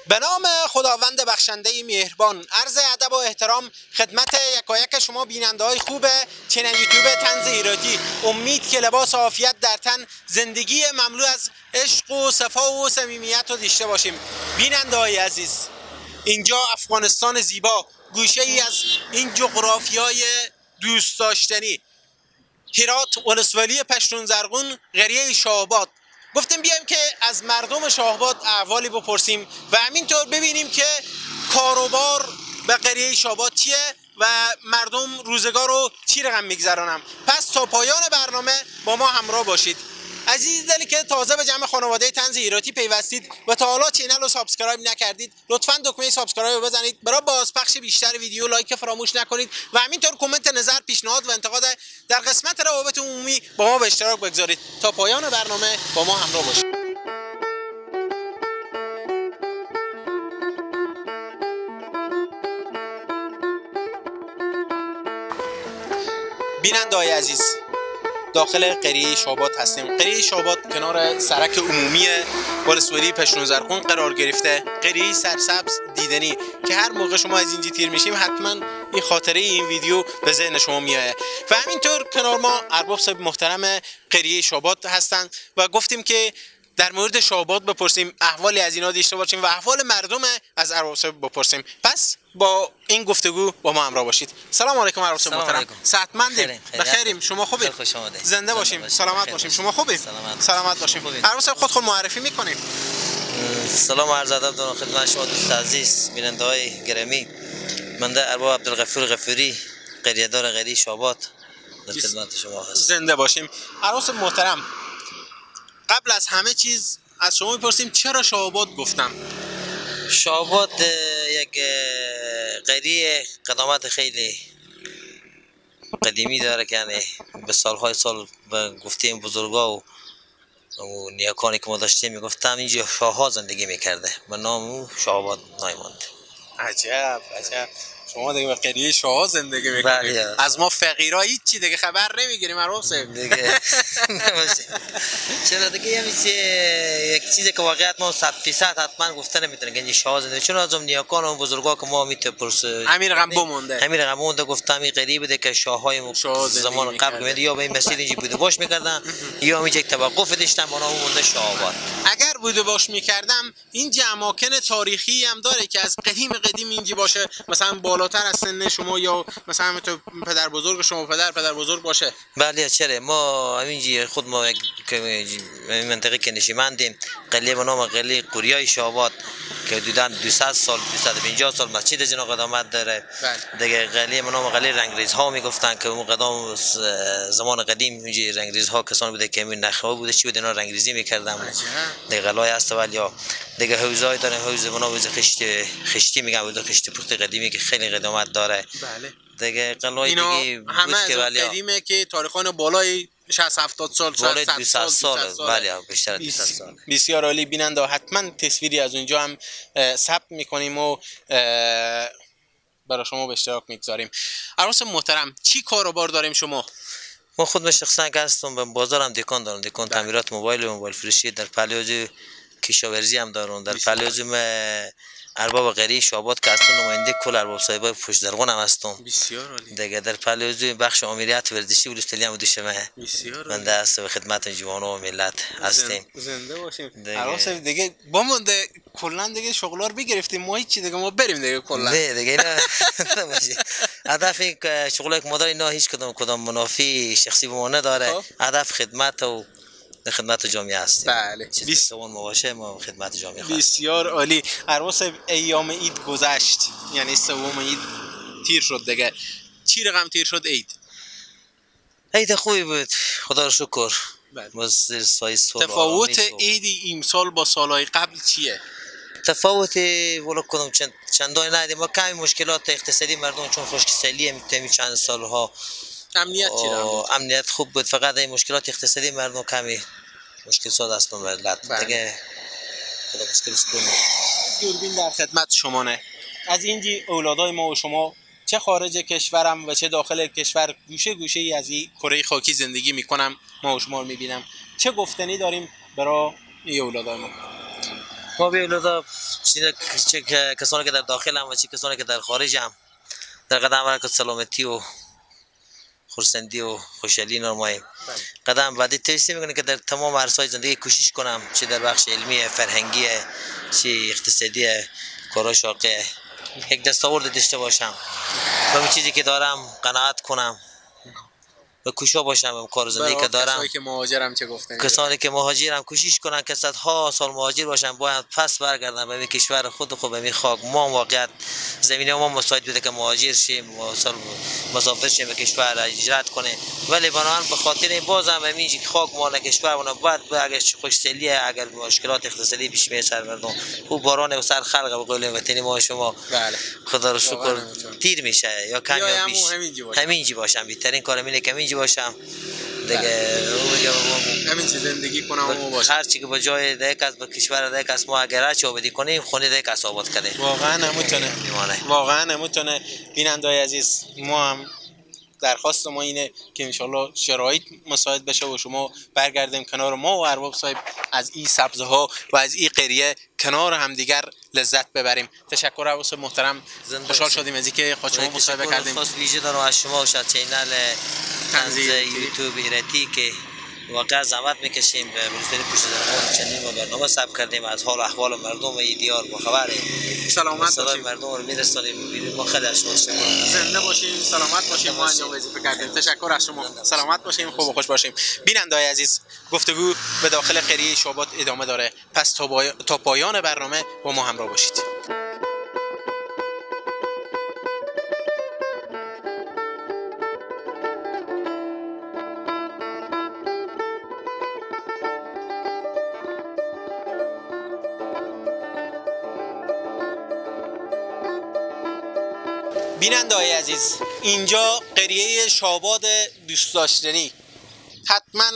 به نام خداوند بخشنده مهربان، عرض ادب و احترام خدمت یکایک شما بیننده های خوب چنل یوتیوب طنز ایراتی. امید که لباس عافیت در تن، زندگی مملو از عشق و صفا و صمیمیت رو داشته باشیم. بیننده های عزیز، اینجا افغانستان زیبا، گوشه ای از این جغرافیای دوست داشتنی، هرات، ولسوالی پشتون زرغون، قریه شاهآباد. گفتیم بیایم که از مردم شاهآباد احوالی بپرسیم و همینطور ببینیم که کاروبار به قریه شاهآباد چیه و مردم روزگار رو چی رقم میگذرانم. پس تا پایان برنامه با ما همراه باشید. عزیز دلی که تازه به جمع خانواده طنز ایراتی پیوستید و تا حالا چینل رو سابسکرایب نکردید، لطفاً دکمه سابسکرایب رو بزنید. برای بازپخش بیشتر ویدیو لایک فراموش نکنید و همینطور کامنت نظر، پیشنهاد و انتقاد در قسمت روابط عمومی با ما به اشتراک بگذارید. تا پایان برنامه با ما همراه باشید. بیننده‌های عزیز، داخل قریه شاهآباد هستیم. قریه شاهآباد کنار سرک عمومی ولسوالی پشتون زرغون قرار گرفته. قریه سرسبز دیدنی که هر موقع شما از اینجا تیر میشیم حتما این خاطره این ویدیو به ذهن شما میاد. و همینطور کنار ما ارباب صاحب محترم قریه شاهآباد هستند و گفتیم که در مورد شاهآباد بپرسیم، احوالی از اینا داشته باشیم و احوال مردم از ارباب صاحب بپرسیم. پس با این گفتگو با ما همراه باشید. سلام علیکم ارباب صاحب محترم. صحتمندیم؟ بخیریم. شما خوبید؟ زنده باشیم. سلامت باشیم. شما خوبید؟ سلامت باشیم. ارباب صاحب خود معرفی میکنیم. سلام و عرض ادب دارم خدمت شما دوست عزیز بیننده های گرامی. من ارباب عبدالغفور غفوری، قریه دار قریه شاهآباد، در خدمت شما هستم. زنده باشیم. ارباب صاحب محترم، قبل از همه چیز از شما میپرسیم چرا شاهآباد گفتم؟ شاهآباد یک قریه قدامت خیلی قدیمی داره که یعنی به سالهای سال گفتیم بزرگا و نیاکانی که ما داشتیم میگفتم اینجا شاهها زندگی میکرده و نام او شاهآباد نایماند. عجب عجب. شما دیگه به قریه شاهها زندگی میکنید. از ما فقیرها هیچی دیگه خبر نمیگیریم ارباب صاحب دیگه. چرا دیگه یک چیزی که واقعیت ما 100% حتما گفته نمیتونه که این شاهها زندگی، چون از نیاکان و بزرگا که ما میتپرسه همین رقم بمونده گفتم این قریه بوده که شاههای زمان قبل یا به این مسیر اینجا بوده باش میکردن یا اینجا یک توقف داشتن با نام مونده شاهآباد. اگر بوده باش میکردم اینجا اماکن تاریخی هم داره که از قدیم اینجا باشه، مثلا بالاتر از سن شما یا مثلا تو پدر بزرگ شما پدر بزرگ باشه؟ بله چرا ما همینجا خود ما این منطقه که نشیمندیم قلیه به نام قلیه قریه شاهآباد که حدوداً 200 سال 250 سال مسجد جنا قدامت داره. دیگه قلیه به نام قلیه رنگریزها میگفتن که اون قدام زمان قدیم اینجا رنگریزها کسانی بوده که همین نخوا بوده چی بوده اینا رنگریزی میکردن. دیگه قلای است ولی دیگه حوضای داره، حوض به نام خشتی میگن، بود خشتی پخت قدیمی که خیلی قدامت داره. بله دیگه قلای دیگه همه از قدیمه که تاریخان بالای 60 70 سال 100 سال بله بیشتر از 200 سال. بسیار عالی. بیننده حتما تصویری از اونجا هم ثبت میکنیم و برای شما به اشتراک میگذاریم. عروس محترم، چی کاروبار داریم شما؟ ما خود شخصا که هستم به بازارم دکان دارم، دکان تعمیرات موبایل فروشی در پهلوی کشاورزی هم دارم. در پهلوی ارباب قریه شاهآباد که هستم نماینده کل ارباب صاحبای پشت زرغون هم هستم. بسیار عالی. دیگه در پهلوی بخش امریت ورزشی ولسوالی هم دوشمه. بسیار بنده است و خدمت جوانان و ملت هستیم. زنده باشیم. ارباب صاحب دیگه بامونده کلا دیگه شغلار بگرفتیم ما هیچ چی دیگه ما بریم دیگه کلا. نه دیگه اینا نباشه. هدف شغلی که ما داریم اینا هیچ کدام منافی شخصی به ما نداره. هدف خدمت و خدمت جامعه هستیم. بله. بیستون ما باشه ما خدمت جامعه خواهیم. بسیار عالی. ارباب صاحب ایام عید گذشت، یعنی سوم عید تیر شد دیگه. چی رقم تیر شد عید؟ عید خوبی بود خدا رو شکر. بله. تفاوت عید امسال با سالهای قبل چیه؟ تفاوت ولا کدوم چندان ندیدیم. ما کمی مشکلات اقتصادی مردم چون خشکسالی میتونیم چند سالها امنیت امنیت خوب بود، فقط این مشکلات اقتصادی مردم کمی مشکل ساز است به ملت دیگه خدا مشکل کنه. دوربین در خدمت شما نه. از اینجی اولادای ما و شما چه خارج کشورم و چه داخل کشور گوشه گوشه ای از این کره خاکی زندگی میکنم، ما و شما رو میبینم. چه گفتنی داریم برای این اولادای ما؟ ما به اولاد چه کسانی که در داخل هم و چه کسانی که در خارج هم در قدم برکت سلامتی و خرسندی و خوشحالی نماییم. قدم بعدی توصیه میکنه که در تمام عرصه‌های زندگی کوشش کنم، چه در بخش علمی، فرهنگی، چه اقتصادی، کار شاقه، یک دستاورد داشته باشم و به چیزی که دارم قناعت کنم و کوشا باشم به کار زندگی که دارم. کسانی که مهاجرم چه گفتن؟ کسانی که مهاجرم کوشش کنن که صدها سال مهاجر باشن، باید پس برگردن به کشور خود به می خاک. ما واقعیت زمینه ما مساعد بوده که مهاجر شیم و مسافر شیم به کشور هجرت کنه، ولی بنابراین به خاطر این بازم به می خاک مال کشور اون بعد اگر خوشحالی اگر مشکلات اقتصادی پیش می سر مردم او باران و سر خلق به قول وطنی ما شما بله خدا رو شکر تیر میشه یا کم یا بیش همینجی باشم. بهترین کارم اینه که همینجی باشم دیگه، همین زندگی کنم و باشه. هر چی که با جای دیگه از کشور دیگه از ما اگر چه آبادی کنیم خونه دیگه از آباد کنیم. واقعا نمیتونه. بیننده‌های عزیز، ما هم درخواست ما اینه که انشالله شرایط مساعد بشه و شما برگردیم کنار ما و ارباب صاحب از این سبزها و از این قریه کنار همدیگر لذت ببریم. تشکر عباس محترم، خوشحال شدیم از اینکه خود شما مصاحبه کردیم. خاص ویژه دارم از شما و شد چینل طنز یوتیوب ایرتی که واقعا زحمت میکشیم به روزهای پشت زمان چندین برنامه ثبت کردیم، از حال و احوال مردم و دیار باخبره. سلامت باشیم، مردم رو میرسونیم. ما خیلی از شما تشکر. زنده باشیم، سلامت باشیم. ما انجام وظیفه کردیم. تشکر از شما. سلامت باشیم، خوب و خوش باشیم. بیننده‌های عزیز، گفتگو به داخل قریه شاباد ادامه داره، پس تا پایان برنامه با ما همراه باشید. بیننده‌های عزیز، اینجا قریه شاباد دوست داشتنی. حتما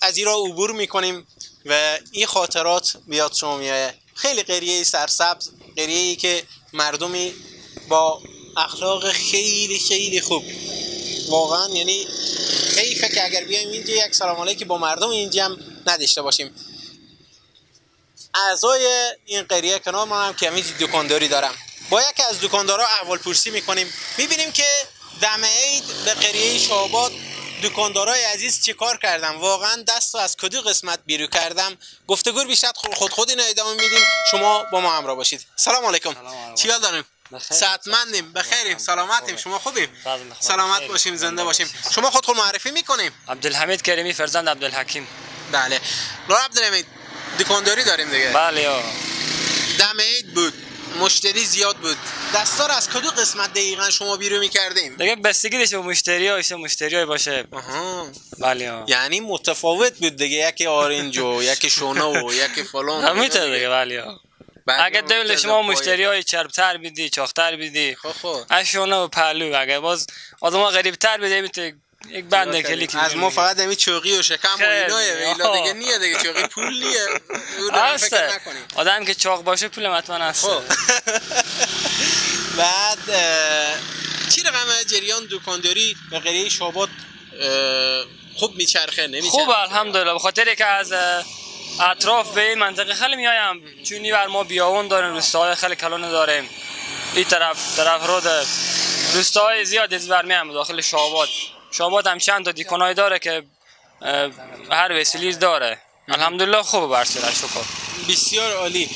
از این را عبور میکنیم و این خاطرات بیاد شما میایه. خیلی قریه سرسبز، قریه‌ای که مردمی با اخلاق خیلی خیلی خوب. واقعا یعنی حیفه که اگر بیایم اینجا یک سلام علیکی با مردم اینجا هم نداشته باشیم. اعضای این قریه کنار ما هم که همین دکانداری دارم. با یکی از دکاندارا احوال پرسی میکنیم، میبینیم که دم عید به قریه شاباد دکاندارای عزیز چی کار کردم. واقعا دست از کدو قسمت بیرو کردم. گفتگو بیشتر خود اینو ادامه میدیم، شما با ما همراه باشید. سلام علیکم. چی حال داریم؟ صحتمندیم، بخیریم، سلامتیم. شما خوبیم؟ سلامت باشیم، زنده باشیم. شما خود معرفی میکنیم؟ عبدالحمید کریمی فرزند عبدالحکیم. بله. لو عبدالحمید دکانداری داریم دیگه. بله. دم عید بود، مشتری زیاد بود. دستار از کدو قسمت دقیقا شما بیرون میکردیم؟ دیگه بستگی داشته به مشتریای باشه. بله. یعنی متفاوت بود دیگه، یکی آرنج و یکی شونا و یکی فلان. همینطور دیگه. بله. اگه دل شما مشتریای چربتر بیدی، چاختر بیدی، از شونا و پهلو، اگه باز آدما غریبتر بیدی میته یک بنده کلیک از ما فقط همین چوقی و شکم و اینایه. اینا دیگه نیه دیگه، چوقی پول نیه. فکر نکنید آدم که چاق باشه پول حتما هست. بعد چی رقم جریان دکانداری به قریه شاباد خوب میچرخه نمیچرخه؟ خوب الحمدلله، به خاطر که از اطراف به این منطقه خیلی میایم، چونی بر ما بیابون داریم، روستاهای خیلی کلان داریم. این طرف رود روستاهای زیاد از بر میایم داخل شاباد. شاباد هم چند تا دیکونای داره که هر وسیله داره. الحمدلله خوبه برسیده، شکر. بسیار عالی.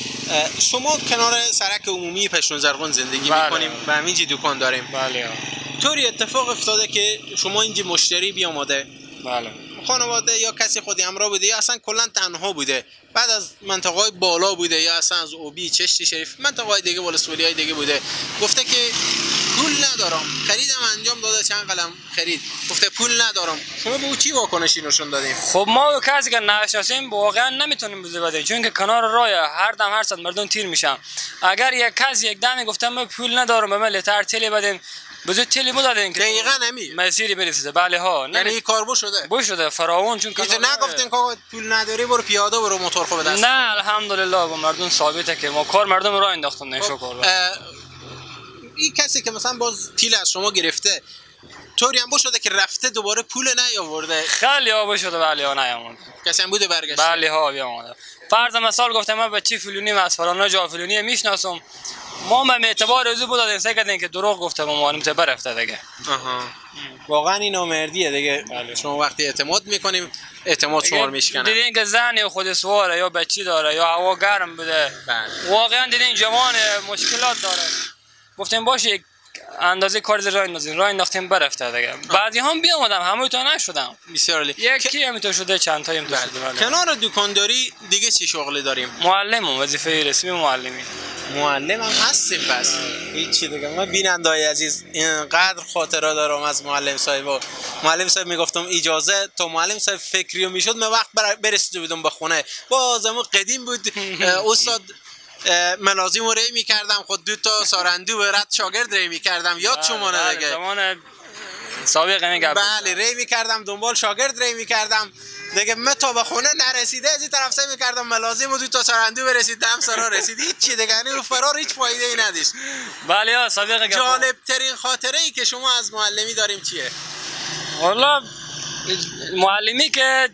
شما کنار سرک عمومی پشتون زرغون زندگی میکنیم و همینجی دکان داریم. بله. طوری اتفاق افتاده که شما اینجا مشتری بیاماده؟ بله. خانواده یا کسی خودی همراه بوده یا اصلا کلا تنها بوده، بعد از منطقه‌های بالا بوده یا اصلا از اوبی، چشتی شریف، منطقه‌های دیگه ولسوالی‌های دیگه بوده، گفته که پول ندارم، خریدم انجام داده، چند قلم خرید، گفته پول ندارم. شما به او چی واکنشی نشون دادیم؟ خب ما کسی که نشناسیم واقعا نمیتونیم بزرگ بدیم، چون که کنار راه هر دم هر صد مردم تیر میشن. اگر یک کسی یک دمی گفته ما پول ندارم به من لتر تلی بدین، بزرگ تلی مو دادین که دقیقاً همین مسیری برسه. بله ها، یعنی این کار بو شده فراوون. چون که نگفتین که پول نداری برو پیاده برو موتور خو به دست. نه الحمدلله با مردم ثابته که ما کار مردم راه انداختن. نشکر. این کسی که مثلا باز تیل از شما گرفته طوری هم شده که رفته دوباره پول نیاورده؟ خیلی ها شده ولی ها نیامد. کسی هم بوده برگشته؟ بله ها بیامده. فرض مثال گفتم من بچی فلونی از فلان جا فلونی میشناسم، ما به اعتبار روزی بود دادیم سعی کردیم که دروغ گفته به معلم ته برفته دیگه. واقعا این نامردیه دیگه. شما وقتی اعتماد میکنیم اعتماد شما رو میشکنه. دیدین که زن خود سواره یا بچی داره یا هوا گرم بوده، واقعا دیدین جوان مشکلات داره، گفتیم باشه اندازه کار راه اندازین راه انداختیم برفته دیگه. بعضی هم بیامدم همه تا نشدم. بسیار عالی. یکی همینطور شده، چند تایی همینطور شده. کنار دکانداری دیگه چی شغلی داریم؟ معلمم، وظیفه رسمی معلمی. معلم هم هستیم پس. هیچی دیگه. من بیننده‌های عزیز اینقدر خاطره دارم از معلم صاحب. معلم صاحب میگفتم اجازه تا معلم صاحب فکریو میشد من وقت برسیده بودم به خونه. بازم قدیم بود استاد ملازم رو ری میکردم، خود 2 تا سارندو رد شاگرد ری میکردم. یاد شما دیگه زمان سابق میگم. بله ری میکردم دنبال شاگرد ری میکردم دیگه. من تا به خونه نرسیده از این طرف سعی میکردم ملازم و 2 تا سارندو برسید دم سرا رسید. هیچ چی دیگه یعنی فرار هیچ فایده ای نداشت. بله ها سابق جالب ترین خاطره ای که شما از معلمی داریم چیه؟ والا معلمی که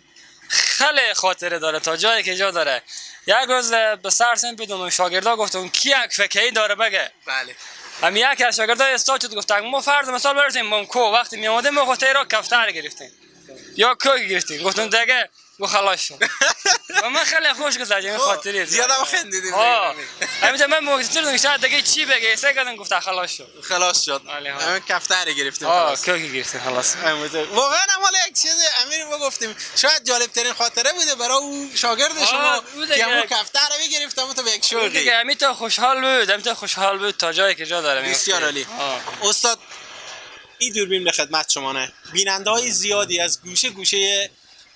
خیلی خاطره داره تا جایی که جا داره. یک روز به سرسم بدم شاگردا گفتم کی یک فکری داره بگه. بله. هم یکی از شاگردا استاد شد گفت ما فرض مثال برسیم کو وقتی می اومدیم ما گفته را کفتر گرفتیم یا کوک گرفتیم گفتم دیگه گو خلاص شد. و من خیلی خوش گذشت این خاطره. زیادم خندیدیم. همین من مقصر شاید دیگه چی بگه سه کردن گفت خلاص شد. خلاص شد. همین کفتر گرفتیم. کوک گرفتیم خلاص. واقعا هم حالا یک چیز امیر ما گفتیم شاید جالب ترین خاطره بوده برای اون شاگرد شما که همون کفتر رو گرفتم تو به یک شغلی. دیگه همین تا خوشحال بود تا جایی که جا داره. بسیار عالی. استاد این دوربین به خدمت شما نه. بیننده‌های زیادی از گوشه گوشه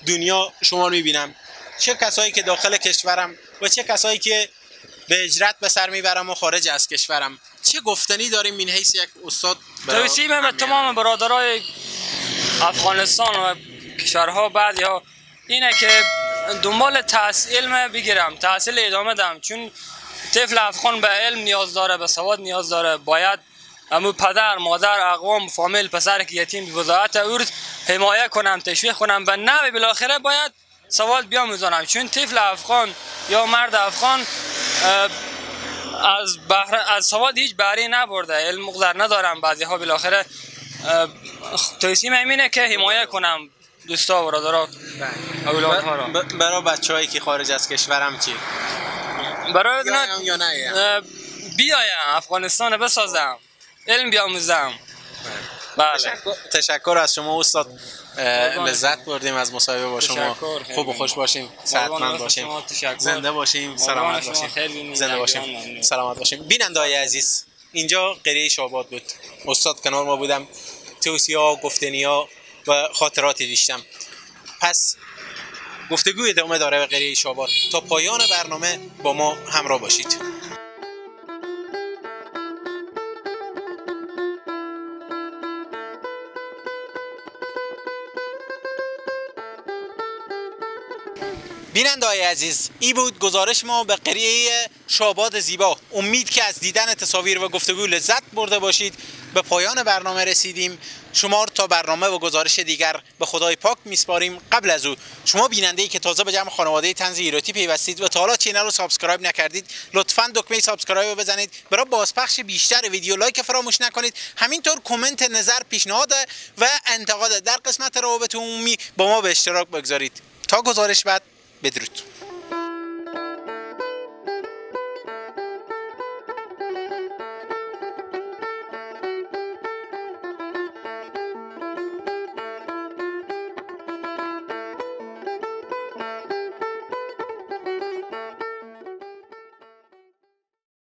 دنیا شما رو می‌بینم، چه کسایی که داخل کشورم و چه کسایی که به هجرت به سر میبرم و خارج از کشورم. چه گفتنی داریم من حیث یک استاد؟ توصیه به تمام برادرای افغانستان و کشورها بعضی ها اینه که دنبال علم بگیرم، تحصیل ادامه دم، چون طفل افغان به علم نیاز داره، به سواد نیاز داره. باید امو پدر، مادر، اقوام، فامیل، پسر که یتیم بزاعت ارث حمایه کنم، تشویق کنم به نوع بالاخره باید سواد بیاموزانم، چون طفل افغان یا مرد افغان از سواد هیچ بهره نبرده، علم مقدر ندارم. بعضی ها بالاخره توصیه اینه که حمایه کنم دوستا و برادرها اولادها را. برای بچه‌هایی که خارج از کشورم چی؟ برای بیایم افغانستان بسازم، علم بیاموزم. بله. تشکر از شما استاد. لذت بردیم از مصاحبه با شما. خوب و خوش باشیم، صحتمند باشیم، زنده باشیم، سلامت باشیم. زنده باشیم، سلامت باشیم. بیننده‌های عزیز اینجا قریه شاباد بود. استاد کنار ما بودم، توصیه‌ها، گفتنی‌ها و خاطراتی داشتم. پس گفتگوی ادامه داره به قریه شاباد. تا پایان برنامه با ما همراه باشید. بیننده‌های عزیز این بود گزارش ما به قریه شاباد زیبا. امید که از دیدن تصاویر و گفتگو لذت برده باشید. به پایان برنامه رسیدیم. شما تا برنامه و گزارش دیگر به خدای پاک میسپاریم. قبل از او شما بیننده‌ای که تازه به جمع خانواده طنز ایراتی پیوستید و تا حالا چینل رو سابسکرایب نکردید لطفاً دکمه سابسکرایب رو بزنید. برای بازپخش بیشتر ویدیو لایک فراموش نکنید. همینطور کامنت، نظر، پیشنهاد و انتقاد در قسمت روابط عمومی با ما به اشتراک بگذارید. تا گزارش بعد بدرود.